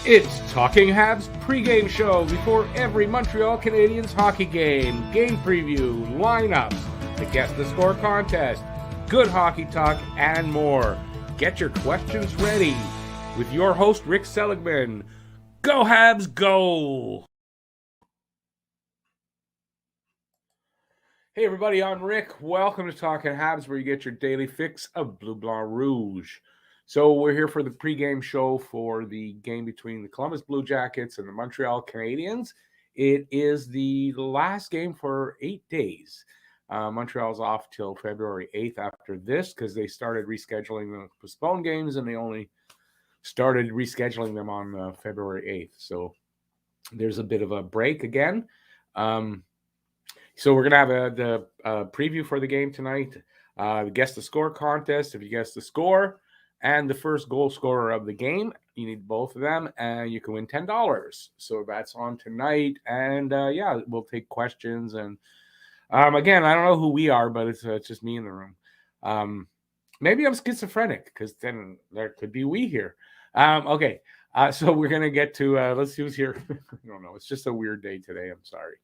It's Talking Habs pregame show before every Montreal Canadiens hockey game. Game preview, lineups, the Guess the Score contest, good hockey talk, and more. Get your questions ready with your host, Rick Seligman. Go Habs, go! Hey everybody, I'm Rick. Welcome to Talking Habs, where you get your daily fix of Bleu Blanc Rouge. So we're here for the pregame show for the game between the Columbus Blue Jackets and the Montreal Canadiens. It is the last game for 8 days. Montreal's off till February 8th after this because they started rescheduling the postponed games, and they only started rescheduling them on February 8th. So there's a bit of a break again. So we're going to have the preview for the game tonight, Guess the Score contest. If you guess the score and the first goal scorer of the game, you need both of them, and you can win $10. So that's on tonight. And, we'll take questions. And, again, I don't know who we are, but it's just me in the room. Maybe I'm schizophrenic because then there could be we here. Okay, so we're going to get to let's see who's here. I don't know. It's just a weird day today. I'm sorry.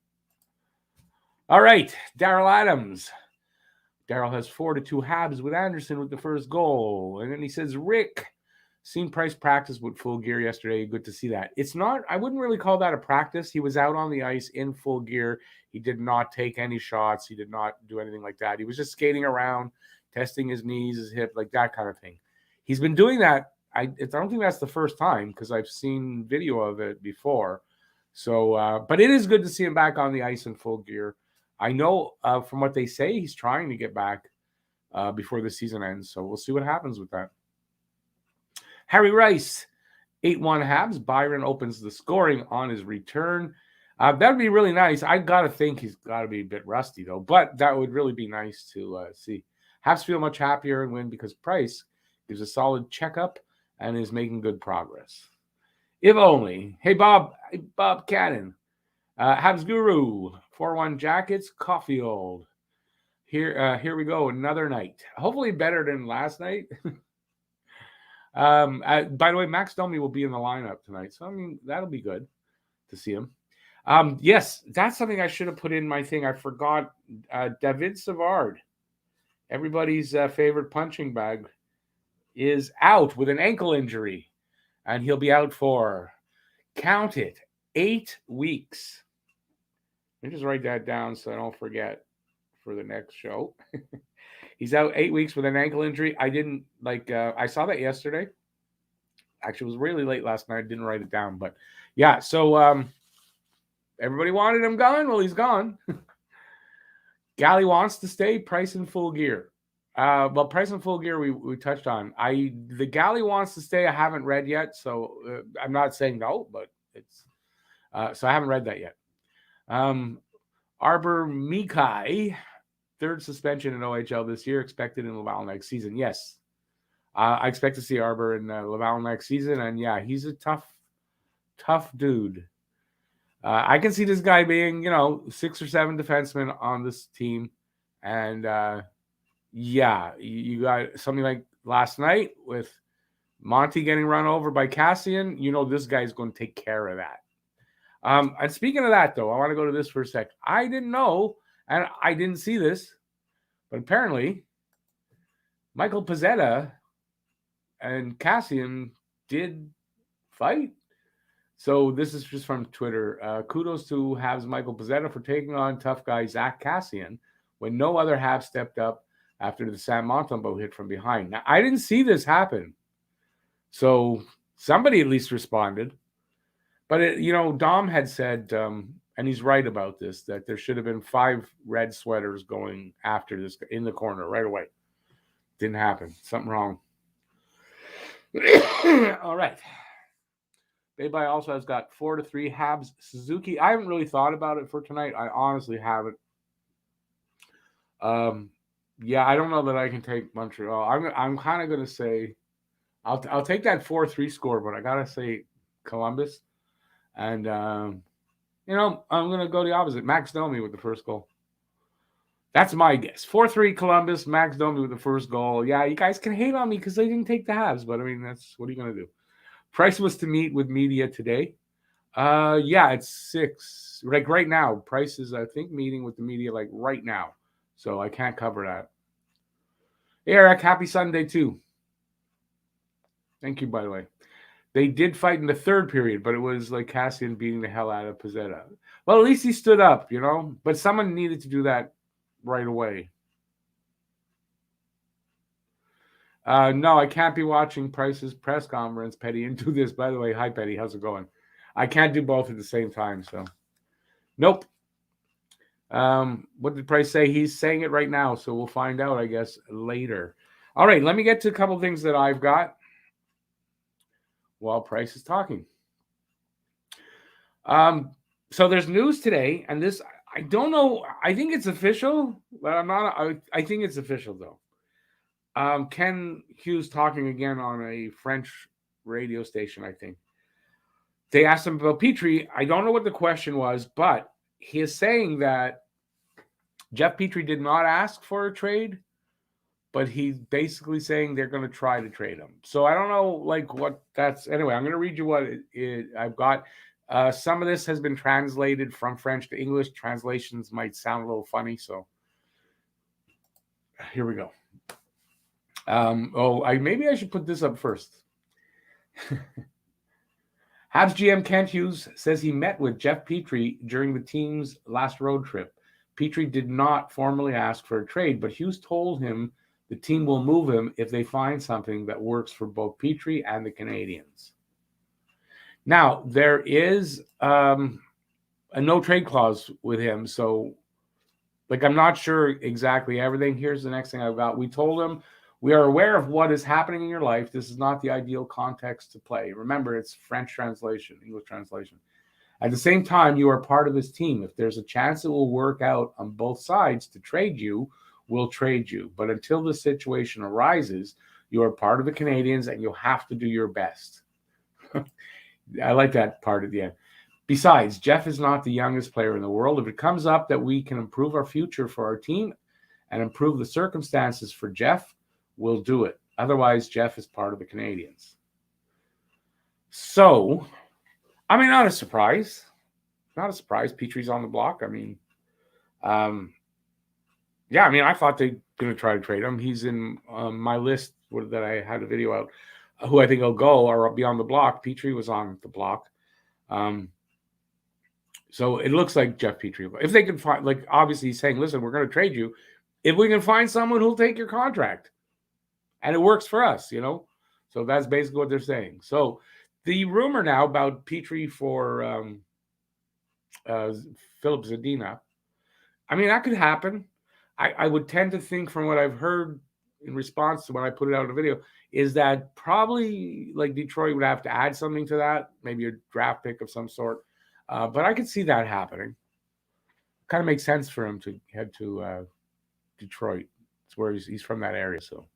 All right, Daryl Adams. Daryl has 4-2 Habs with Anderson with the first goal. And then he says, Rick, seen Price practice with full gear yesterday. Good to see that. It's not, I wouldn't really call that a practice. He was out on the ice in full gear. He did not take any shots. He did not do anything like that. He was just skating around, testing his knees, his hip, like that kind of thing. He's been doing that. I don't think that's the first time because I've seen video of it before. So, but it is good to see him back on the ice in full gear. I know from what they say, he's trying to get back before the season ends. So we'll see what happens with that. Harry Rice, 8-1 Habs. Byron opens the scoring on his return. That would be really nice. I got to think he's got to be a bit rusty, though. But that would really be nice to see. Habs feel much happier and win because Price gives a solid checkup and is making good progress. If only. Hey, Bob Cannon. Habs Guru, 4-1 Jackets, Caulfield. Here we go, another night. Hopefully better than last night. By the way, Max Domi will be in the lineup tonight, so I mean that'll be good to see him. Yes, that's something I should have put in my thing. I forgot. David Savard, everybody's favorite punching bag, is out with an ankle injury, and he'll be out for, count it, 8 weeks. Let me just write that down so I don't forget for the next show. He's out 8 weeks with an ankle injury. I didn't I saw that yesterday. Actually, it was really late last night. I didn't write it down, but yeah. So everybody wanted him gone. Well, he's gone. Galley wants to stay. Price in full gear. Price in full gear we touched on. The Galley wants to stay. I haven't read yet, so I'm not saying no, but it's so I haven't read that yet. Arbor Mikai, third suspension in OHL this year, expected in Laval next season. Yes, I expect to see Arbor in Laval next season, and yeah, he's a tough dude. I can see this guy being, 6 or 7 defensemen on this team, and you got something like last night with Monty getting run over by Cassium. This guy's going to take care of that. And speaking of that, though, I want to go to this for a sec. I didn't know, and I didn't see this, but apparently Michael Possetta and Cassium did fight. So this is just from Twitter. Kudos to Habs Michael Possetta for taking on tough guy Zach Cassium when no other Habs stepped up after the Sam Montembeault hit from behind. Now, I didn't see this happen. So somebody at least responded. But, Dom had said, and he's right about this, that there should have been 5 red sweaters going after this in the corner right away. Didn't happen. Something wrong. All right. Bay also has got 4-3 Habs Suzuki. I haven't really thought about it for tonight. I honestly haven't. I don't know that I can take Montreal. I'm kind of going to say I'll take that 4-3 score, but I got to say Columbus. And, I'm going to go the opposite. Max Domi with the first goal. That's my guess. 4-3 Columbus, Max Domi with the first goal. Yeah, you guys can hate on me because they didn't take the Habs, but, that's what are you going to do? Price was to meet with media today. Yeah, it's 6. Like right now, Price is, I think, meeting with the media like right now. So I can't cover that. Hey, Eric, happy Sunday too. Thank you, by the way. They did fight in the third period, but it was like Cassium beating the hell out of Possetta. Well, at least he stood up, you know. But someone needed to do that right away. No, I can't be watching Price's press conference, Petty, and do this. By the way, hi, Petty. How's it going? I can't do both at the same time, so. Nope. What did Price say? He's saying it right now, so we'll find out, I guess, later. All right, let me get to a couple things that I've got while Price is talking. So there's news today, and this, I don't know. I think it's official, but I'm not. I think it's official, though. Ken Hughes talking again on a French radio station, I think. They asked him about Petrie. I don't know what the question was, but he is saying that Jeff Petrie did not ask for a trade, but he's basically saying they're going to try to trade him. So I don't know, like, what that's. Anyway, I'm going to read you what I've got. Some of this has been translated from French to English. Translations might sound a little funny, so here we go. Maybe I should put this up first. Habs GM Kent Hughes says he met with Jeff Petrie during the team's last road trip. Petrie did not formally ask for a trade, but Hughes told him the team will move him if they find something that works for both Petrie and the Canadiens. Now, there is a no-trade clause with him, so I'm not sure exactly everything. Here's the next thing I've got. We told him, we are aware of what is happening in your life. This is not the ideal context to play. Remember, it's French translation, English translation. At the same time, you are part of this team. If there's a chance it will work out on both sides to trade you, we'll trade you. But until the situation arises, you are part of the Canadiens and you'll have to do your best. I like that part at the end. Besides, Jeff is not the youngest player in the world. If it comes up that we can improve our future for our team and improve the circumstances for Jeff, we'll do it. Otherwise, Jeff is part of the Canadiens. So, I mean, not a surprise. Not a surprise. Petrie's on the block. I mean, I thought they were going to try to trade him. He's in my list that I had a video out. Who I think will go or be on the block. Petrie was on the block. So it looks like Jeff Petrie. If they can find, obviously he's saying, listen, we're going to trade you. If we can find someone who'll take your contract. And it works for us, you know. So that's basically what they're saying. So the rumor now about Petrie for Philip Zadina, I mean, that could happen. I would tend to think from what I've heard in response to when I put it out in the video is that probably Detroit would have to add something to that, maybe a draft pick of some sort. But I could see that happening. Kind of makes sense for him to head to Detroit. It's where he's from that area, so.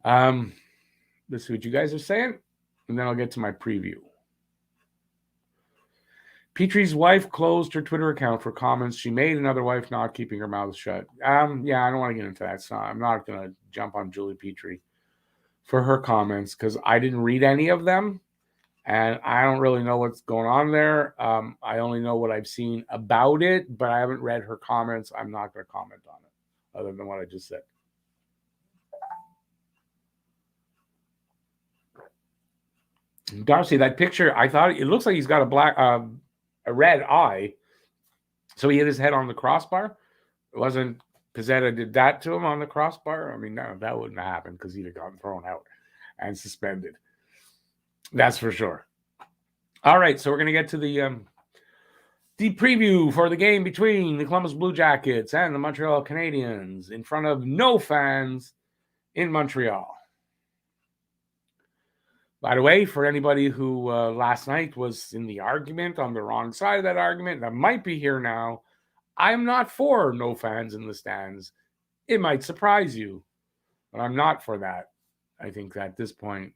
Let's see what you guys are saying, and then I'll get to my preview. Petrie's wife closed her Twitter account for comments she made, another wife not keeping her mouth shut. I don't want to get into that. So I'm not going to jump on Julie Petrie for her comments because I didn't read any of them, and I don't really know what's going on there. I only know what I've seen about it, but I haven't read her comments. I'm not going to comment on it other than what I just said. Darcy, that picture, I thought it looks like he's got a red eye. So he hit his head on the crossbar. It wasn't Possetta did that to him on the crossbar. I mean, no, that wouldn't have happened because he'd have gotten thrown out and suspended. That's for sure. All right, so we're going to get to the preview for the game between the Columbus Blue Jackets and the Montreal Canadiens in front of no fans in Montreal. By the way, for anybody who last night was in the argument, on the wrong side of that argument, that might be here now, I'm not for no fans in the stands. It might surprise you, but I'm not for that. I think at this point,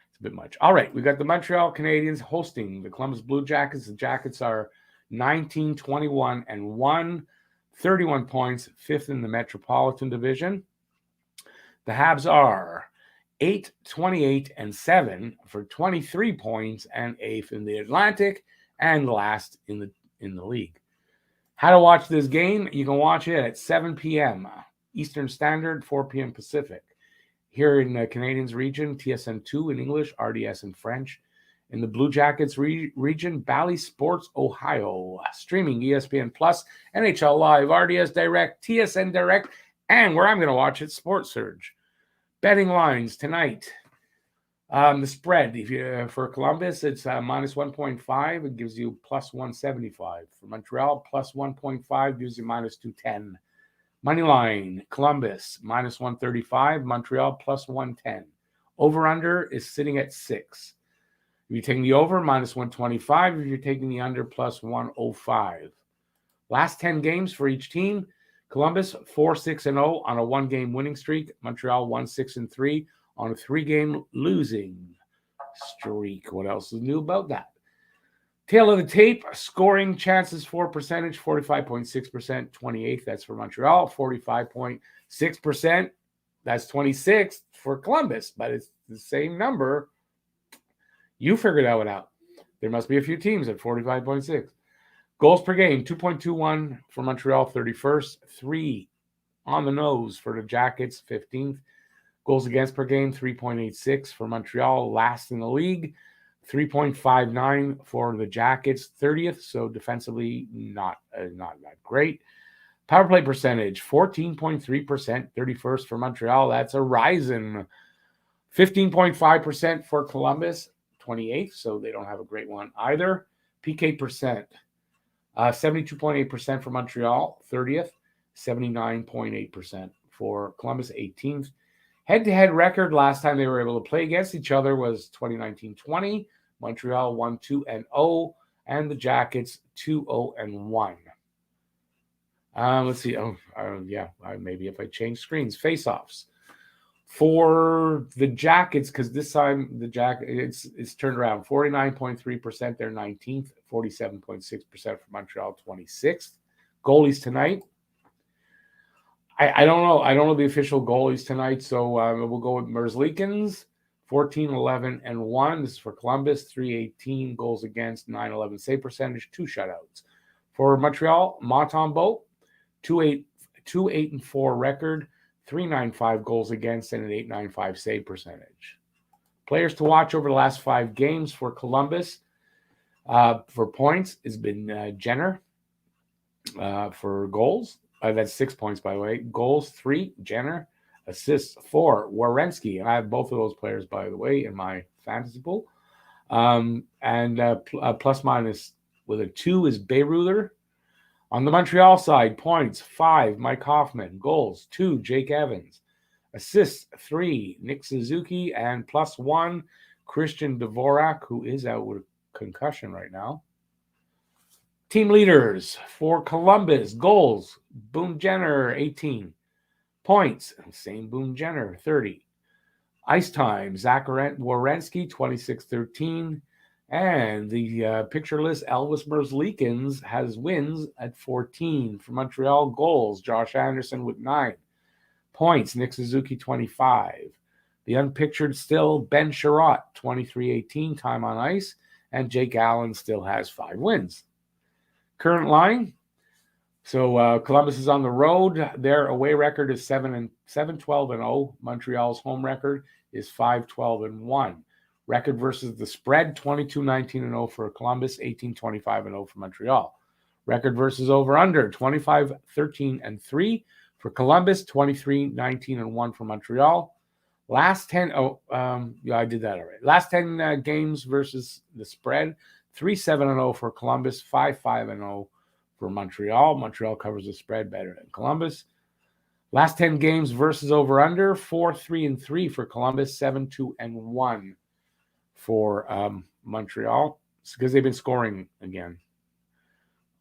it's a bit much. All right, we got the Montreal Canadiens hosting the Columbus Blue Jackets. The Jackets are 19-21-1, 31 points, 5th in the Metropolitan Division. The Habs are 8, 28, and 7 for 23 points, and 8th in the Atlantic and last in the league. How to watch this game? You can watch it at 7 p.m. Eastern Standard, 4 p.m. Pacific. Here in the Canadiens region, TSN2 in English, RDS in French. In the Blue Jackets region, Bally Sports Ohio. Streaming ESPN Plus, NHL Live, RDS Direct, TSN Direct, and where I'm going to watch it, Sports Surge. Betting lines tonight. The spread, for Columbus, it's minus 1.5. It gives you plus 175. For Montreal, plus 1.5 gives you minus 210. Money line, Columbus, minus 135. Montreal, plus 110. Over-under is sitting at 6. If you're taking the over, minus 125. If you're taking the under, plus 105. Last 10 games for each team. Columbus, 4-6-0 on a 1-game winning streak. Montreal, 1-6-3 on a 3-game losing streak. What else is new about that? Tail of the tape, scoring chances for percentage, 45.6%, 28th. That's for Montreal. 45.6%. That's 26th for Columbus, but it's the same number. You figured that one out. There must be a few teams at 45.6. Goals per game, 2.21 for Montreal, 31st. 3 on the nose for the Jackets, 15th. Goals against per game, 3.86 for Montreal, last in the league. 3.59 for the Jackets, 30th. So defensively, not that great. Power play percentage, 14.3%, 31st for Montreal. That's a rising. 15.5% for Columbus, 28th. So they don't have a great one either. PK percent. 72.8% for Montreal, 30th. 79.8% for Columbus, 18th. Head-to-head record last time they were able to play against each other was 2019-20. Montreal 1-2-0, and the Jackets 2-0-1. Let's see. Maybe if I change screens, face-offs for the Jackets, because this time the Jackets it's turned around. 49.3%, they're 19th. 47.6% for Montreal, 26th. Goalies tonight. I don't know. I don't know the official goalies tonight, so we'll go with Merzlikins, 14-11-1. This is for Columbus, 318 goals against, 911 save percentage, 2 shutouts. For Montreal, Montembeault, 2-8-4 record, 395 goals against, and an 895 save percentage. Players to watch over the last 5 games for Columbus. For points, it's been Jenner. For goals, that's 6 points, by the way. Goals, 3, Jenner. Assists, 4, Werenski. And I have both of those players, by the way, in my fantasy pool. Plus minus with a 2 is Bayreuther. On the Montreal side, points, 5, Mike Hoffman. Goals, 2, Jake Evans. Assists, 3, Nick Suzuki. And plus 1, Christian Dvorak, who is out with a concussion right now. Team leaders for Columbus. Goals, Boone Jenner, 18. Points, same Boone Jenner, 30. Ice time, Zach Werenski, 26-13. And the pictureless Elvis Merzlikins has wins at 14. For Montreal, goals, Josh Anderson with 9. Points, Nick Suzuki, 25. The unpictured still, Ben Sherratt, 23-18, time on ice. And Jake Allen still has 5 wins. Current line. So Columbus is on the road. Their away record is 7-12-0. Montreal's home record is 5-12-1. Record versus the spread, 22-19-0 for Columbus, 18-25-0 for Montreal. Record versus over-under, 25-13-3 for Columbus, 23-19-1 for Montreal. Last 10, I did that already. Last 10 games versus the spread, 3-7-0 for Columbus, 5-5-0 for Montreal. Montreal covers the spread better than Columbus. Last 10 games versus over-under, 4-3-3 for Columbus, 7-2-1 for Montreal. It's because they've been scoring again.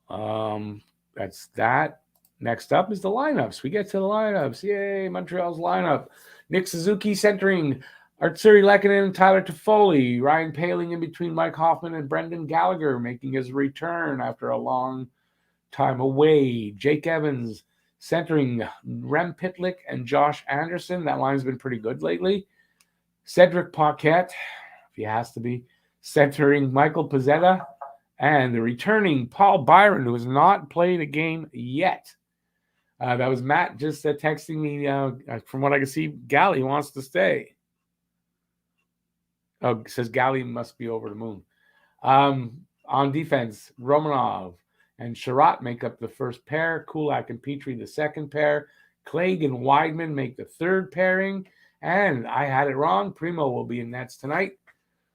That's that. Next up is the lineups. We get to the lineups. Yay, Montreal's lineup. Nick Suzuki centering Artturi Lehkonen and Tyler Toffoli. Ryan Poehling in between Mike Hoffman and Brendan Gallagher making his return after a long time away. Jake Evans centering Rem Pitlick and Josh Anderson. That line's been pretty good lately. Cedric Paquette, if he has to be, centering Michael Possetta, and the returning Paul Byron, who has not played a game yet. That was Matt just texting me. From what I can see, Galley wants to stay. Oh, says Galley must be over the moon. On defense, Romanov and Sherratt make up the first pair. Kulak and Petrie the second pair. Clegg and Weidman make the third pairing. And I had it wrong. Primo will be in nets tonight.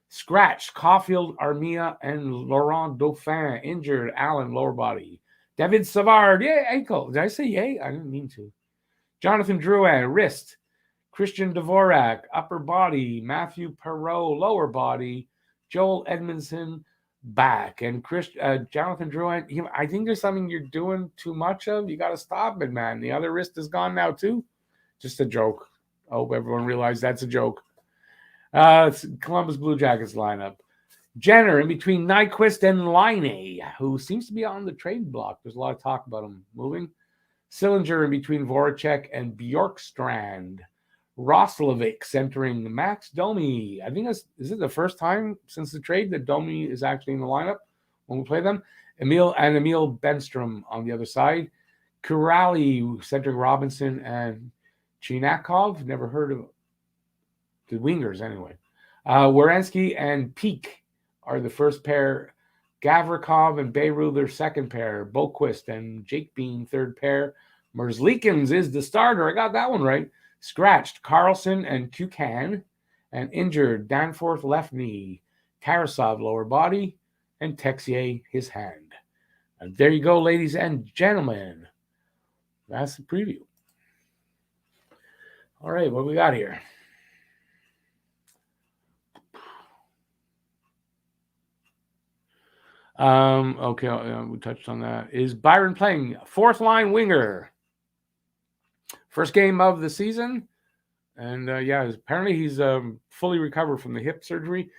Scratched, Caulfield, Armia, and Laurent Dauphin. Injured, Allen, lower body. David Savard, yay, ankle. Did I say yay? I didn't mean to. Jonathan Drouin, wrist. Christian Dvorak, upper body. Matthew Perreault, lower body. Joel Edmondson, back. And Jonathan Drouin, I think there's something you're doing too much of. You got to stop it, man. The other wrist is gone now, too. Just a joke. I hope everyone realized that's a joke. It's Columbus Blue Jackets lineup. Jenner in between Nyquist and Laine, who seems to be on the trade block. There's a lot of talk about him moving. Sillinger in between Voracek and Bjorkstrand. Roslovic centering Max Domi. I think is it the first time since the trade that Domi is actually in the lineup when we play them? Emil Benstrom on the other side. Kuraly centering Robinson and Chinakov. Never heard of the wingers anyway. Werenski and Peak are the first pair. Gavrikov and Beirut their second pair. Boquist and Jake Bean third pair. Merzlikins is the starter. I got that one right. Scratched Carlson and Kukan. And injured Danforth left knee. Tarasov lower body. And Texier his hand. And there you go, ladies and gentlemen. That's the preview. All right, what we got here? Okay, we touched on that. Is Byron playing fourth line winger? First game of the season. And apparently he's fully recovered from the hip surgery.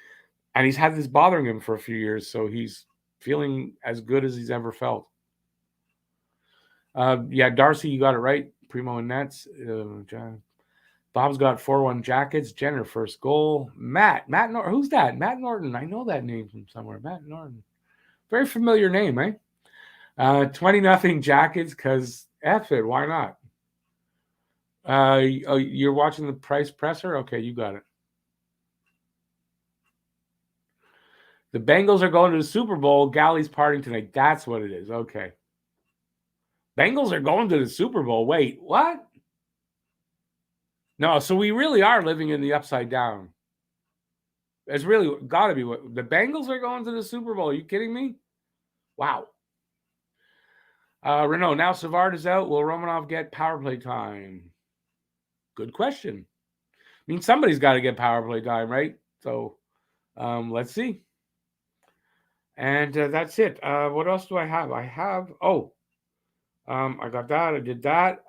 And he's had this bothering him for a few years. So he's feeling as good as he's ever felt. Darcy, you got it right. Primo and Nets. Bob's got 4-1 Jackets. Jenner first goal. Matt Norton. Who's that? Matt Norton. I know that name from somewhere. Matt Norton. Very familiar name, eh? 20-0 Jackets, because F it, why not? You're watching the Price Presser? Okay, you got it. The Bengals are going to the Super Bowl. Galley's partying tonight. That's what it is. Okay. Bengals are going to the Super Bowl. Wait, what? No, so we really are living in the upside down. It's really got to be what the Bengals are going to the Super Bowl. Are you kidding me? Wow. Renault, now Savard is out. Will Romanov get power play time? Good question. I mean, somebody's got to get power play time, right? So let's see. And that's it. What else do I have? I got that. I did that.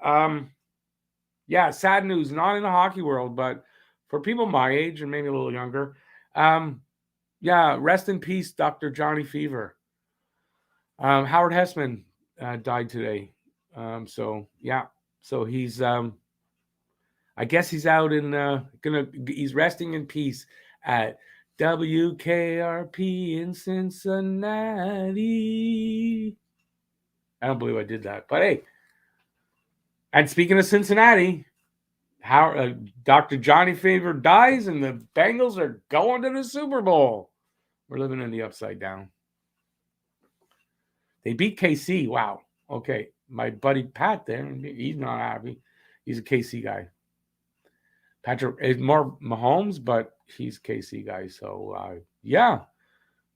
Sad news. Not in the hockey world, but for people my age and maybe a little younger. Rest in peace, Dr. Johnny Fever. Howard Hessman died today. So he's I guess he's out in he's resting in peace at WKRP in Cincinnati. I don't believe I did that, but hey. And speaking of Cincinnati, Dr. Johnny Fever dies and the Bengals are going to the Super Bowl. We're living in the upside down. They beat KC. Wow. Okay. My buddy Pat there, he's not happy. He's a KC guy. Patrick is more Mahomes, but he's a KC guy. So,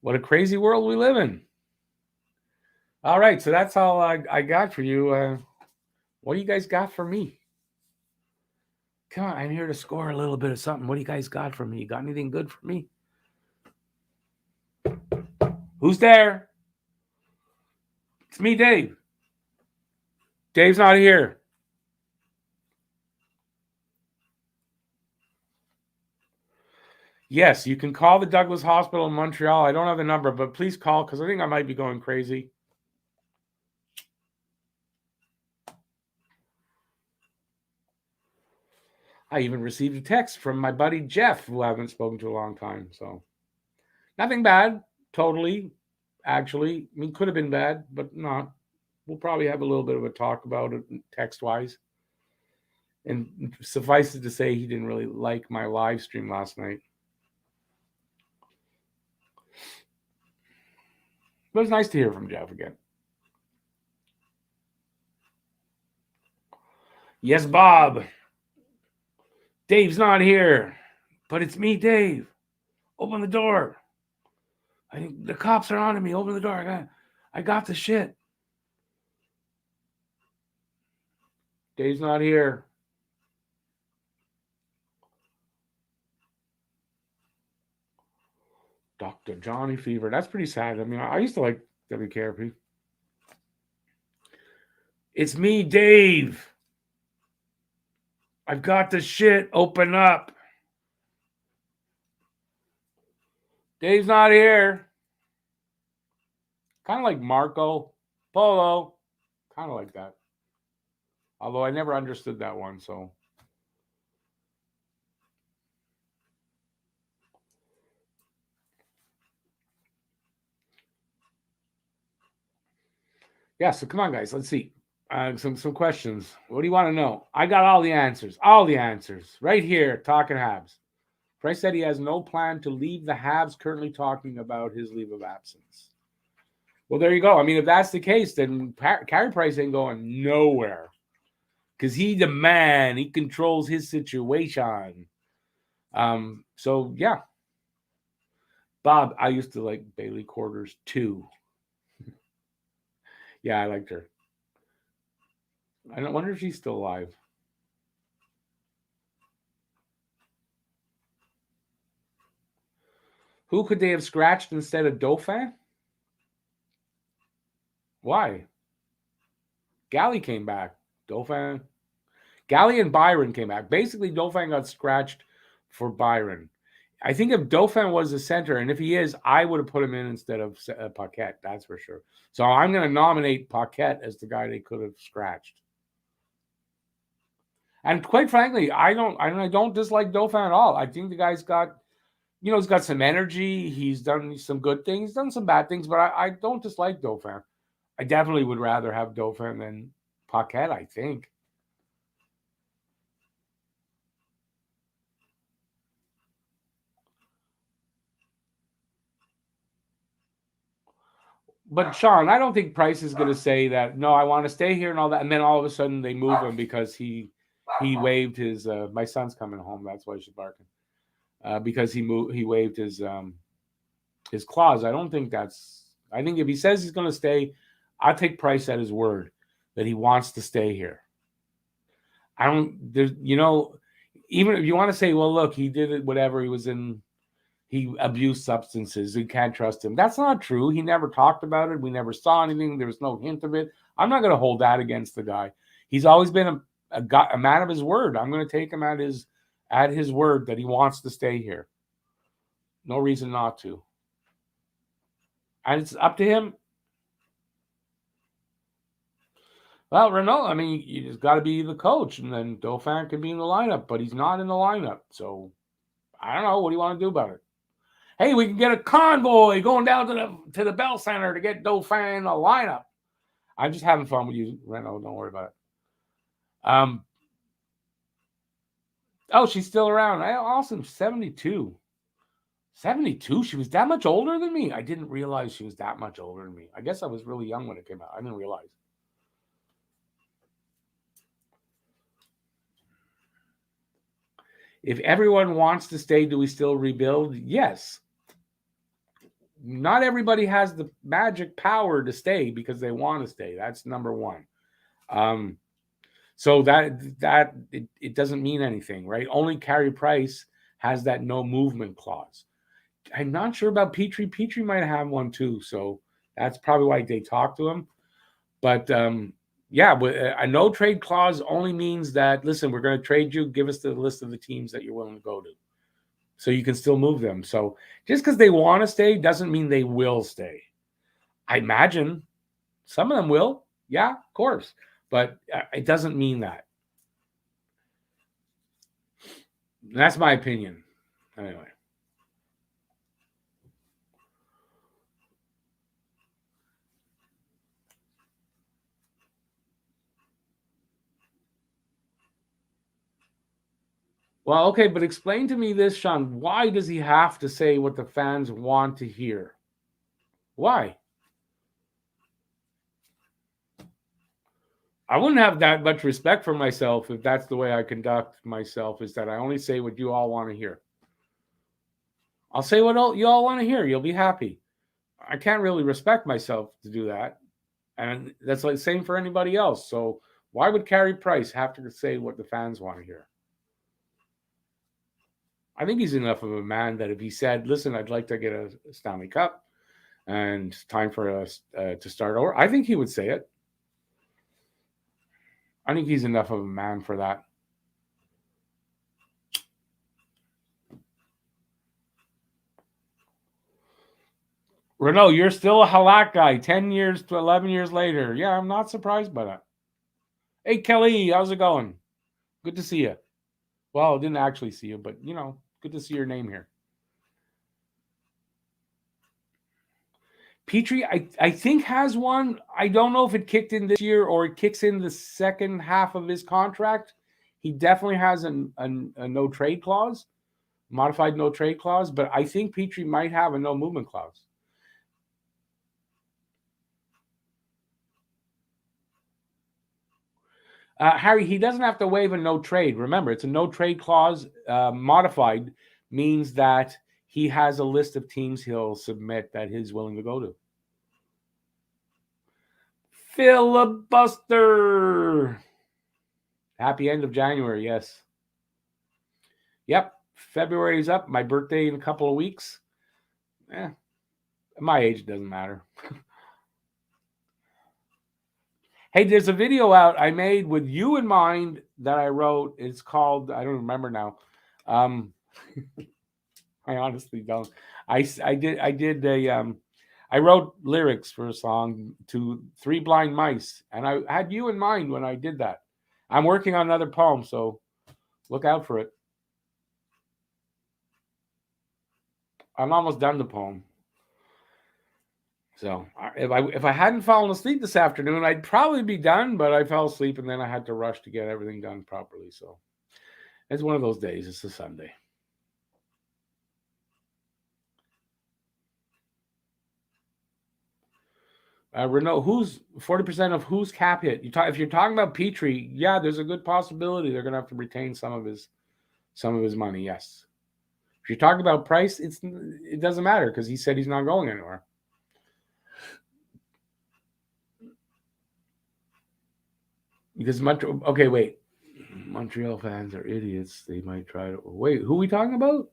what a crazy world we live in. All right. So that's all I got for you. What do you guys got for me? Come on. I'm here to score a little bit of something. What do you guys got for me? You got anything good for me? Who's there? It's me, Dave. Dave's not here. Yes, you can call the Douglas Hospital in Montreal. I don't have the number, but please call because I think I might be going crazy. I even received a text from my buddy Jeff, who I haven't spoken to a long time. So nothing bad, totally. Actually, I mean, could have been bad, but not. We'll probably have a little bit of a talk about it text-wise. And suffice it to say, he didn't really like my live stream last night. But it's nice to hear from Jeff again. Yes, Bob. Dave's not here, but it's me, Dave. Open the door. I think the cops are on to me. Open the door. I got the shit. Dave's not here. Dr. Johnny Fever. That's pretty sad. I mean, I used to like WKRP. It's me, Dave. I've got the shit. Open up. Dave's not here. Kind of like Marco Polo. Kind of like that. Although I never understood that one, so. Yeah, so come on, guys. Let's see. Some questions. What do you want to know? I got all the answers. All the answers. Right here, talking Habs. Price said he has no plan to leave the Habs, currently talking about his leave of absence. Well, there you go. I mean, if that's the case, then Carey Price ain't going nowhere. Because he's the man. He controls his situation. So, yeah. Bob, I used to like Bailey Quarters too. Yeah, I liked her. I wonder if she's still alive. Who could they have scratched instead of Dauphin? Why? Galley came back. Dauphin. Galley and Byron came back. Basically, Dauphin got scratched for Byron. I think if Dauphin was the center, and if he is, I would have put him in instead of Paquette. That's for sure. So I'm going to nominate Paquette as the guy they could have scratched. And quite frankly, I don't dislike Dauphin at all. I think the guy's got, he's got some energy. He's done some good things, done some bad things, but I don't dislike Dauphin. I definitely would rather have Dauphin than Paquette, I think. But Sean, I don't think Price is going to say that, no, I want to stay here and all that. And then all of a sudden they move him because he waived his, my son's coming home. That's why she's barking. Because he waived his clause. I don't think I think if he says he's going to stay, I'll take Price at his word that he wants to stay here. Even if you want to say, well, look, he did it, whatever, he abused substances. You can't trust him. That's not true. He never talked about it. We never saw anything. There was no hint of it. I'm not going to hold that against the guy. He's always been a man of his word. I'm going to take him at his word that he wants to stay here. No reason not to. And it's up to him. Well, Renault, I mean, you just got to be the coach, and then Dauphin can be in the lineup, but he's not in the lineup. So I don't know. What do you want to do about it? Hey, we can get a convoy going down to the Bell Center to get Dauphin in the lineup. I'm just having fun with you, Renault. Don't worry about it. Oh, she's still around. Awesome. 72. 72? She was that much older than me? I didn't realize she was that much older than me. I guess I was really young when it came out. I didn't realize. If everyone wants to stay, do we still rebuild? Yes. Not everybody has the magic power to stay because they want to stay. That's number one. So that it doesn't mean anything, right? Only Carey Price has that no movement clause. I'm not sure about Petrie. Petrie might have one too. So that's probably why they talk to him. But a no trade clause only means that, listen, we're going to trade you. Give us the list of the teams that you're willing to go to, so you can still move them. So just because they want to stay doesn't mean they will stay. I imagine some of them will. Yeah, of course. But it doesn't mean that. That's my opinion. Anyway. Well, okay, but explain to me this, Sean. Why does he have to say what the fans want to hear? Why? I wouldn't have that much respect for myself if that's the way I conduct myself, is that I only say what you all want to hear. I'll say what you all want to hear. You'll be happy. I can't really respect myself to do that. And that's like the same for anybody else. So why would Carey Price have to say what the fans want to hear? I think he's enough of a man that if he said, listen, I'd like to get a Stanley Cup and time for us to start over, I think he would say it. I think he's enough of a man for that. Renault, you're still a Halak guy 10 years to 11 years later. Yeah, I'm not surprised by that. Hey, Kelly, how's it going? Good to see you. Well, I didn't actually see you, but, good to see your name here. Petrie, I think has one. I don't know if it kicked in this year or it kicks in the second half of his contract. He definitely has a no trade clause, modified no trade clause, but I think Petrie might have a no movement clause. Harry, he doesn't have to waive a no trade. Remember, it's a no trade clause. Modified means that he has a list of teams he'll submit that he's willing to go to. Filibuster. Happy end of January, yes. Yep, February's up. My birthday in a couple of weeks. At my age, it doesn't matter. Hey, there's a video out I made with you in mind that I wrote. It's called, I don't remember now. I honestly don't. I wrote lyrics for a song to Three Blind Mice, and I had you in mind when I did that. I'm working on another poem, so look out for it. I'm almost done the poem. So if I hadn't fallen asleep this afternoon, I'd probably be done, but I fell asleep and then I had to rush to get everything done properly. So it's one of those days. It's a Sunday. Renault, who's 40% of whose cap hit? If you're talking about Petrie, yeah, there's a good possibility they're going to have to retain some of his money. Yes. If you're talking about Price, it doesn't matter because he said he's not going anywhere. Because wait. Montreal fans are idiots. They might try to wait. Who are we talking about?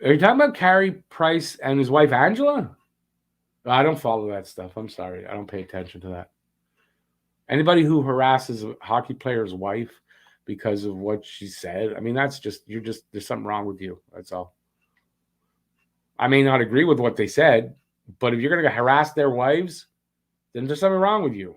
Are you talking about Carey Price and his wife Angela? I don't follow that stuff. I'm sorry. I don't pay attention to that. Anybody who harasses a hockey player's wife because of what she said, I mean, there's something wrong with you. That's all. I may not agree with what they said, but if you're going to harass their wives, then there's something wrong with you.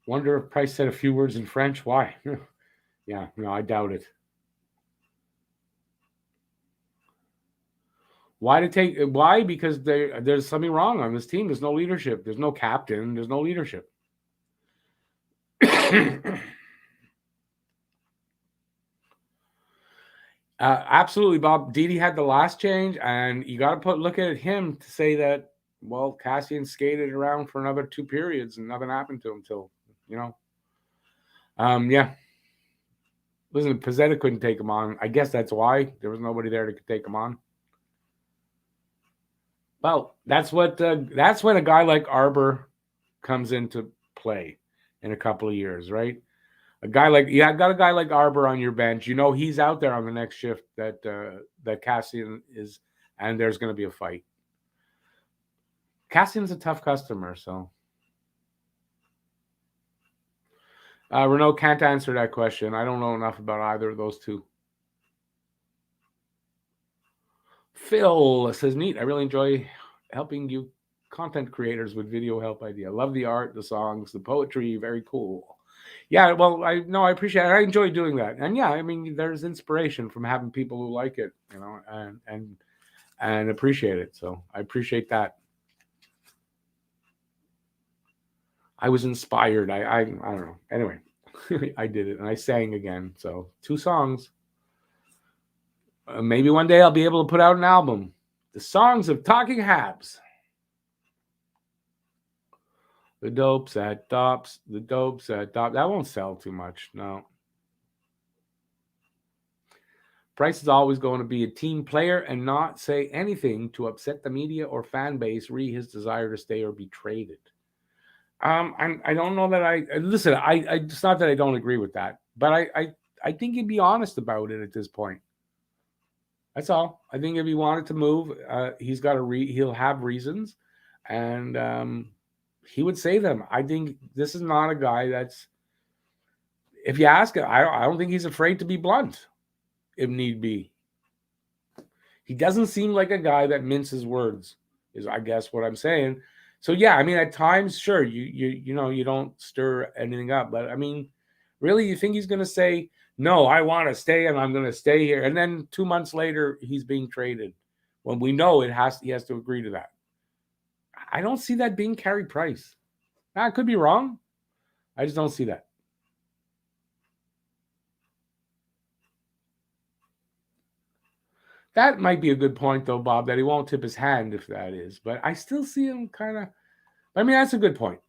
Wonder if Price said a few words in French. Why? Yeah, no, I doubt it. Why? Because there's something wrong on this team. There's no leadership. There's no captain. There's no leadership. Absolutely, Bob. Didi had the last change, and you got to look at him to say that. Well, Cassium skated around for another 2 periods, and nothing happened to him till. Yeah. Listen, Possetta couldn't take him on. I guess that's why there was nobody there to take him on. Well, that's when a guy like Arbor comes into play in a couple of years, right? Got a guy like Arbor on your bench. He's out there on the next shift that Cassium is, and there's going to be a fight. Cassium's a tough customer, so Renault can't answer that question. I don't know enough about either of those two. Phil says, neat. I really enjoy helping you content creators with video help idea. Love the art, the songs, the poetry. Very cool. Yeah, well, I appreciate it. I enjoy doing that. And yeah, I mean, there's inspiration from having people who like it, and appreciate it. So I appreciate that. I was inspired. I don't know. Anyway, I did it and I sang again. So 2 songs. Maybe one day I'll be able to put out an album. The Songs of Talking Habs. The dopes at tops. The dopes at top. That won't sell too much. No. Price is always going to be a team player and not say anything to upset the media or fan base, re his desire to stay or be traded. I don't know that I listen. It's not that I don't agree with that, but I think he'd be honest about it at this point. That's all. I think if he wanted to move, he's got he'll have reasons, and he would say them. I think this is not a guy that's. If you ask him, I don't think he's afraid to be blunt, if need be. He doesn't seem like a guy that minces words, is I guess what I'm saying. So yeah, I mean, at times, sure, you don't stir anything up, but I mean, really, you think he's going to say, no, I want to stay and I'm going to stay here, and then 2 months later he's being traded when we know he has to agree to that? I don't see that being Carey Price. Now, I could be wrong. I just don't see that. That might be a good point, though, Bob, that he won't tip his hand if that is. But I still see him kind of. I mean, that's a good point.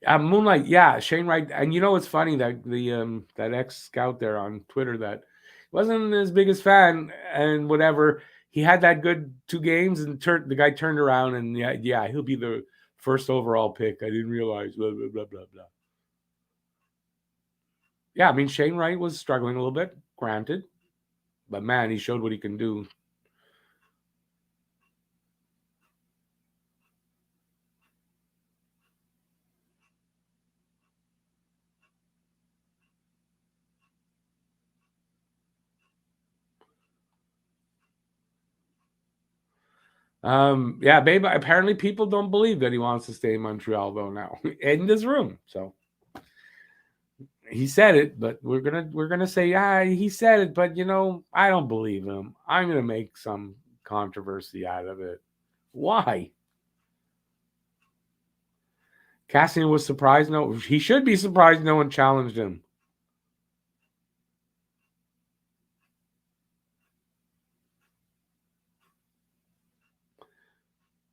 Moonlight, yeah, Shane Wright, and you know it's funny that that ex scout there on Twitter that wasn't his biggest fan and whatever. He had that good 2 games and the guy turned around and yeah, he'll be the first overall pick. I didn't realize blah blah blah blah blah. Yeah, I mean Shane Wright was struggling a little bit, granted, but man, he showed what he can do. Yeah, babe. Apparently, people don't believe that he wants to stay in Montreal though now in this room. So he said it, but we're gonna say, yeah, he said it, but I don't believe him. I'm gonna make some controversy out of it. Why? Cassium was surprised. No, he should be surprised no one challenged him.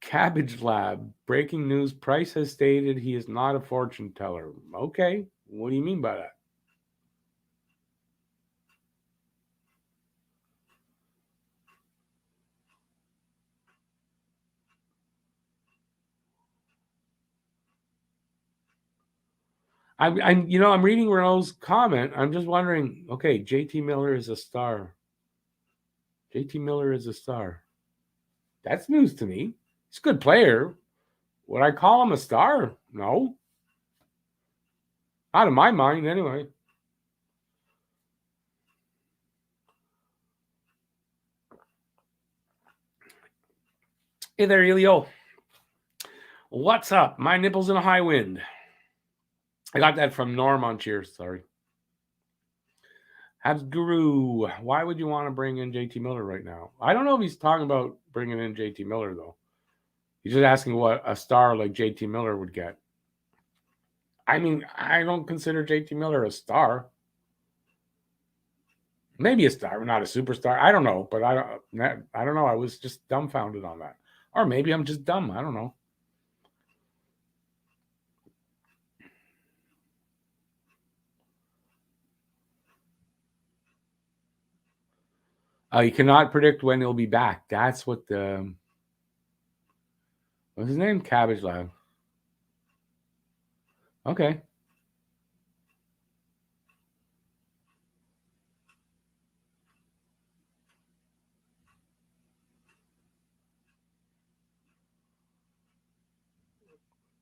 Cabbage Lab. Breaking news. Price has stated he is not a fortune teller. Okay. What do you mean by that? I'm reading Renault's comment. I'm just wondering, okay, JT Miller is a star. JT Miller is a star. That's news to me. He's a good player. Would I call him a star? No. Not in my mind, anyway. Hey there, Elio. What's up? My nipples in a high wind. I got that from Norm on Cheers. Sorry. Habs Guru. Why would you want to bring in JT Miller right now? I don't know if he's talking about bringing in JT Miller, though. He's just asking what a star like JT Miller would get. I mean, I don't consider JT Miller a star. Maybe a star, not a superstar. I don't know, but I don't know. I was just dumbfounded on that. Or maybe I'm just dumb. I don't know. You cannot predict when he'll be back. That's what the what's his name? Cabbage Lab. Okay.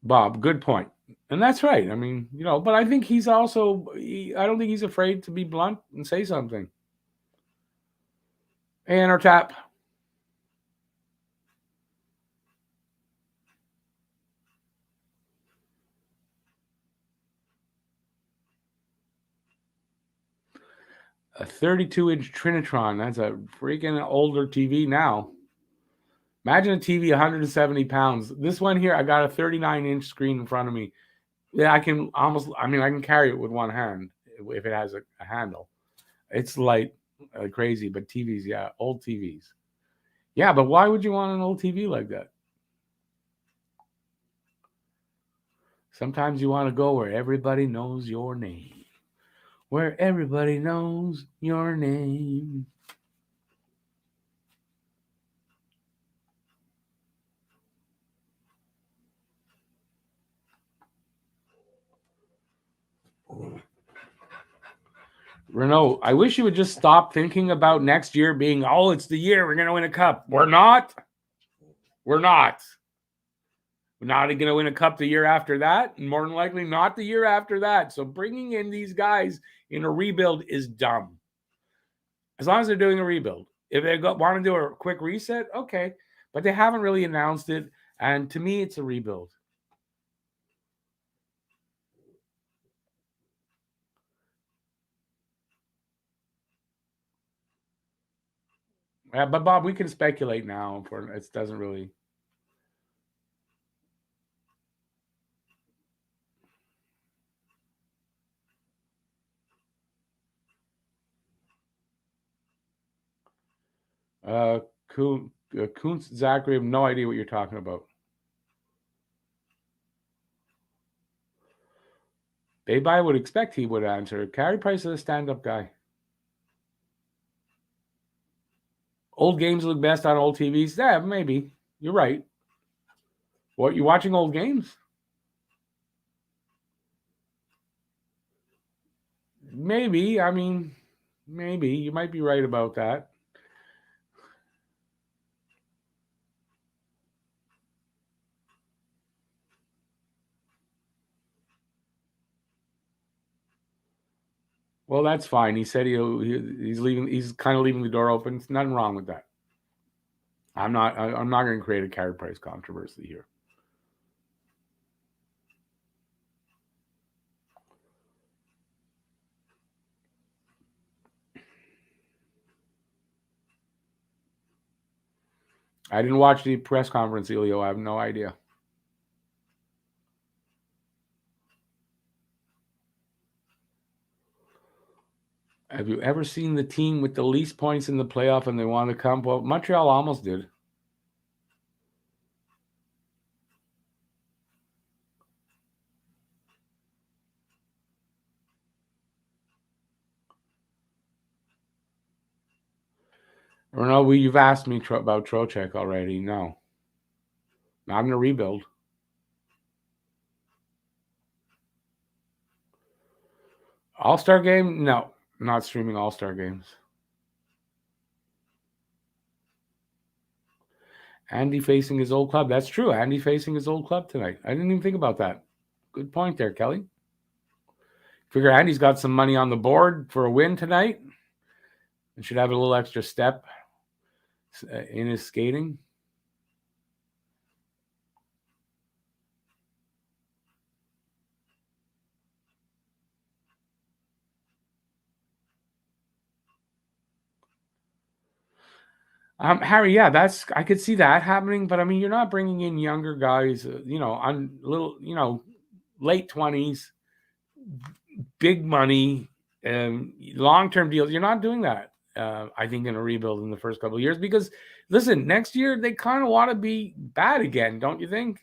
Bob, good point. And that's right. I mean, but I think he's also, I don't think he's afraid to be blunt and say something. And our tap. A 32-inch Trinitron. That's a freaking older TV now. Imagine a TV 170 pounds. This one here, I got a 39-inch screen in front of me. Yeah, I can carry it with one hand if it has a handle. It's light, crazy, but TVs, yeah, old TVs. Yeah, but why would you want an old TV like that? Sometimes you want to go where everybody knows your name. Where everybody knows your name. Renault, I wish you would just stop thinking about next year being, it's the year we're going to win a cup. We're not. We're not. We're not going to win a cup the year after that, and more than likely not the year after that. So bringing in these guys in a rebuild is dumb. As long as they're doing a rebuild. If they want to do a quick reset, okay. But they haven't really announced it, and to me, it's a rebuild. But Bob, we can speculate now. It doesn't really. Kuntz Zachary, I have no idea what you're talking about. Babe, I would expect he would answer. Carey Price is a stand-up guy. Old games look best on old TVs. Yeah, maybe. You're right. What, you watching old games? Maybe. I mean, maybe. You might be right about that. Well, that's fine. He said he's leaving. He's kind of leaving the door open. There's nothing wrong with that. I'm not going to create a Carey Price controversy here. I didn't watch the press conference, Elio. I have no idea. Have you ever seen the team with the least points in the playoff and they want to come? Well, Montreal almost did. Or no, you've asked me about Trocheck already. No. Not in a rebuild. All-Star game? No. Not streaming All-Star games. Andy facing his old club. That's true. Andy facing his old club tonight. I didn't even think about that. Good point there, Kelly. Figure Andy's got some money on the board for a win tonight. And should have a little extra step in his skating. Harry, yeah, I could see that happening, but I mean, you're not bringing in younger guys, on little, late 20s, big money, long-term deals. You're not doing that. I think in a rebuild in the first couple of years, because listen, next year they kind of want to be bad again, don't you think?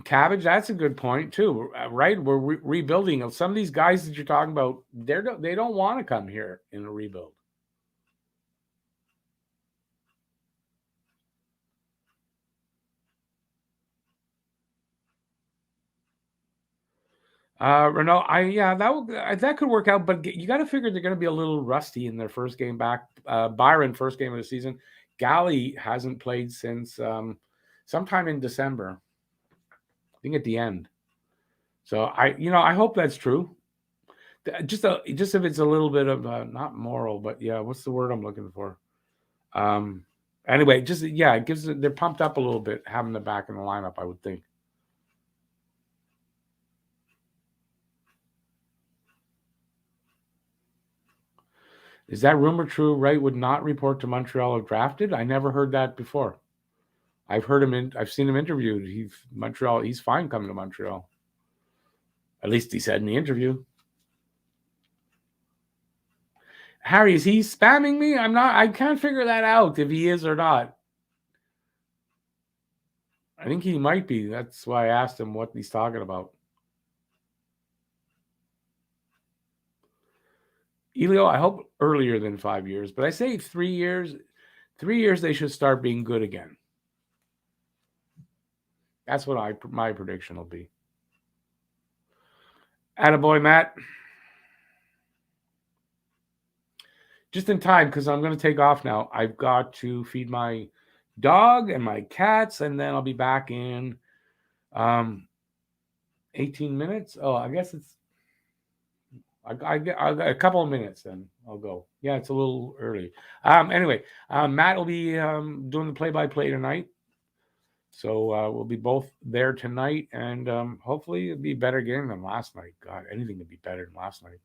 Cabbage, that's a good point too, right? We're rebuilding. Some of these guys that you're talking about, they don't want to come here in a rebuild. Renault, that could work out, but you got to figure they're going to be a little rusty in their first game back. Byron, first game of the season. Galley hasn't played since sometime in December. I think at the end. So I hope that's true. Just if it's a little bit of not moral, but yeah, what's the word I'm looking for? Anyway, it gives they're pumped up a little bit having them back in the lineup, I would think. Is that rumor true? Wright would not report to Montreal if drafted? I never heard that before. I've seen him interviewed. He's fine coming to Montreal. At least he said in the interview. Harry, is he spamming me? I can't figure that out if he is or not. I think he might be. That's why I asked him what he's talking about. Elio, I hope earlier than 5 years, but I say 3 years. 3 years, they should start being good again. That's what my prediction will be. Attaboy, Matt. Just in time, because I'm going to take off now. I've got to feed my dog and my cats, and then I'll be back in 18 minutes. Oh, I guess it's I got a couple of minutes, then I'll go. Yeah, it's a little early. Anyway, Matt will be doing the play-by-play tonight. So we'll be both there tonight, and hopefully it'll be a better game than last night. God, anything could be better than last night.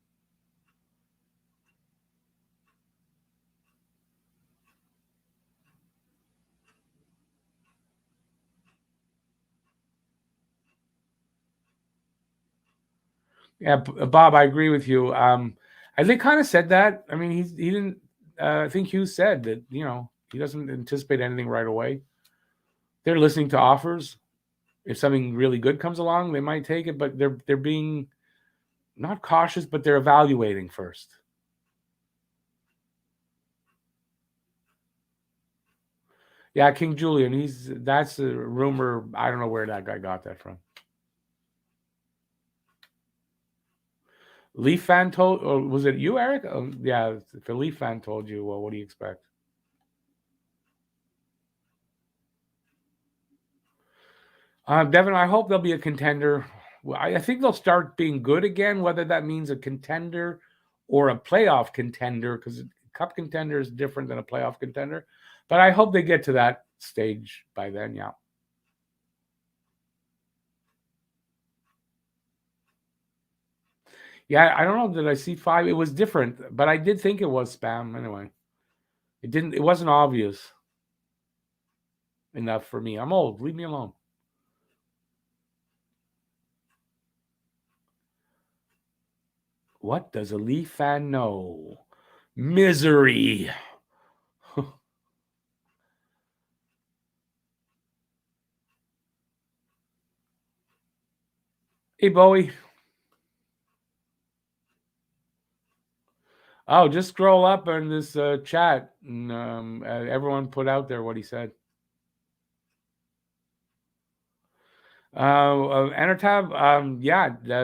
Yeah, Bob, I agree with you. They kind of said that. I mean, he didn't. I think Hughes said that he doesn't anticipate anything right away. They're listening to offers. If something really good comes along, they might take it, but they're being not cautious, but they're evaluating first. Yeah, King Julian. That's a rumor. I don't know where that guy got that from. Leaf fan told, or was it you, Eric? Yeah, if a Leaf fan told you, well, what do you expect? Devin, I hope they'll be a contender. I think they'll start being good again, whether that means a contender or a playoff contender, because cup contender is different than a playoff contender. But I hope they get to that stage by then, yeah. Yeah, I don't know. Did I see 5? It was different, but I did think it was spam anyway. It wasn't obvious enough for me. I'm old. Leave me alone. What does a Leaf fan know? Misery. Hey, Bowie. Oh, just scroll up in this chat, and everyone put out there what he said. Anartab,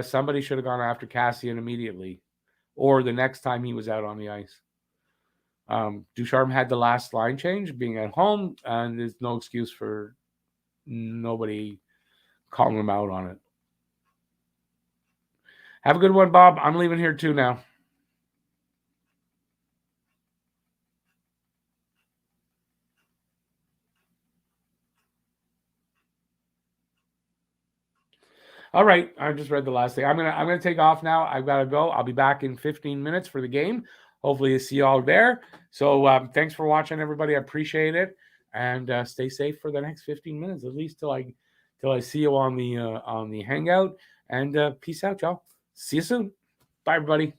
somebody should have gone after Cassium immediately, or the next time he was out on the ice. Ducharme had the last line change, being at home, and there's no excuse for nobody calling him out on it. Have a good one, Bob. I'm leaving here too now. All right, I just read the last thing. I'm gonna take off now. I've got to go. I'll be back in 15 minutes for the game. Hopefully, see you all there. So thanks for watching, everybody. I appreciate it, and stay safe for the next 15 minutes, at least till I see you on the hangout. And peace out, y'all. See you soon. Bye, everybody.